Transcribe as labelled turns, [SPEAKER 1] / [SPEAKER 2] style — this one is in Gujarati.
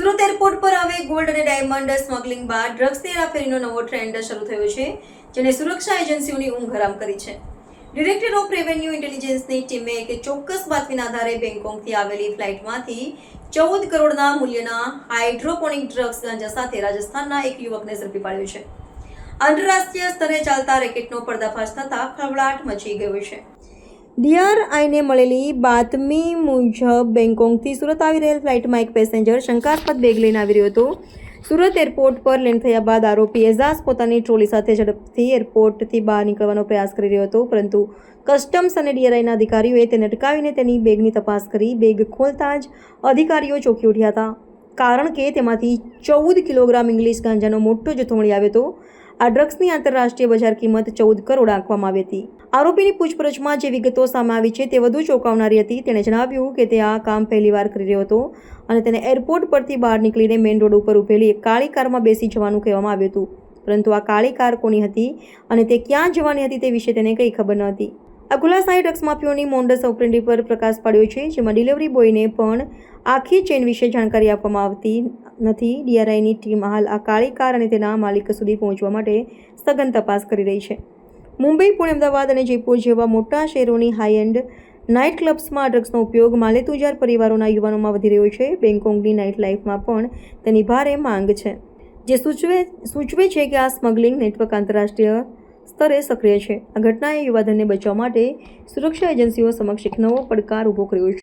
[SPEAKER 1] સુરત એરપોર્ટ પર હવે ગોલ્ડ અને ડાયમંડ સ્મગલિંગ બાદ ડ્રગ્સની હેરાફેરીનો નવો ટ્રેન્ડ શરૂ થયો છે, જેને સુરક્ષા એજન્સીઓની ઊંઘ હરામ કરી છે. ડિરેક્ટર ઓફ રેવન્યુ ઇન્ટેલિજન્સની ટીમે એક ચોક્કસ બાતમીના આધારે બેંગકોકથી આવેલી ફ્લાઇટમાંથી 14 કરોડના મૂલ્યના હાઇડ્રોપોનિક ડ્રગ્સ ગાંજા સાથે રાજસ્થાનના એક યુવકને ઝડપી પાડ્યો છે. આંતરરાષ્ટ્રીય સ્તરે ચાલતા રેકેટનો પર્દાફાશ થતાં ખળભળાટ મચી ગયો છે. DRIને મળેલી બાતમી મુજબ બેંગકોકથી સુરત આવી રહેલ ફ્લાઇટમાં એક પેસેન્જર શંકાસ્પદ બેગ લઈને આવી રહ્યો હતો. સુરત એરપોર્ટ પર લેન્ડ થયા બાદ આરોપી એઝાઝ પોતાની ટ્રોલી સાથે ઝડપથી એરપોર્ટથી બહાર નીકળવાનો પ્રયાસ કરી રહ્યો હતો, પરંતુ કસ્ટમ્સ અને DRIના અધિકારીઓએ તેને અટકાવીને તેની બેગની તપાસ કરી. બેગ ખોલતા જ અધિકારીઓ ચોંકી ઉઠ્યા હતા, કારણ કે તેમાંથી 14 કિલોગ્રામ ઇંગ્લિશ ગાંજાનો મોટો જથ્થો મળી આવ્યો હતો. આ ડ્રગ્સની આંતરરાષ્ટ્રીય બજાર કિંમત 14 કરોડ આંકવામાં આવી હતી. આરોપીની પૂછપરછમાં જે વિગતો સામે આવી છે તે વધુ ચોંકાવનારી હતી. તેણે જણાવ્યું કે તે આ કામ પહેલીવાર કરી રહ્યો હતો અને તેને એરપોર્ટ પરથી બહાર નીકળીને મેઇન રોડ ઉપર ઊભેલી એક કાળી કારમાં બેસી જવાનું કહેવામાં આવ્યું હતું, પરંતુ આ કાળી કાર કોની હતી અને તે ક્યાં જવાની હતી તે વિશે તેને કંઈ ખબર ન હતી. આ ખુલાસાએ ડ્રગ્સ માફિયોની મોન્ડસ ઓપરેન્ડી પર પ્રકાશ પાડ્યો છે, જેમાં ડિલિવરી બોયને પણ આખી ચેઇન વિશે જાણકારી આપવામાં આવતી નથી. DRIની ટીમ હાલ આ કાળી કાર અને તેના માલિક સુધી પહોંચવા માટે સઘન તપાસ કરી રહી છે. મુંબઈ, પુણે, અમદાવાદ અને જયપુર જેવા મોટા શહેરોની હાઈ એન્ડ નાઇટ ક્લબ્સમાં ડ્રગ્સનો ઉપયોગ માલેતુજાર પરિવારોના યુવાનોમાં વધી રહ્યો છે. બેંગકોકની નાઇટ લાઇફમાં પણ તેની ભારે માંગ છે, જે સૂચવે છે કે આ સ્મગલિંગ નેટવર્ક આંતરરાષ્ટ્રીય સ્તરે સક્રિય છે. આ ઘટનાએ યુવાધનને બચાવવા માટે સુરક્ષા એજન્સીઓ સમક્ષ એક નવો પડકાર ઊભો કર્યો છે.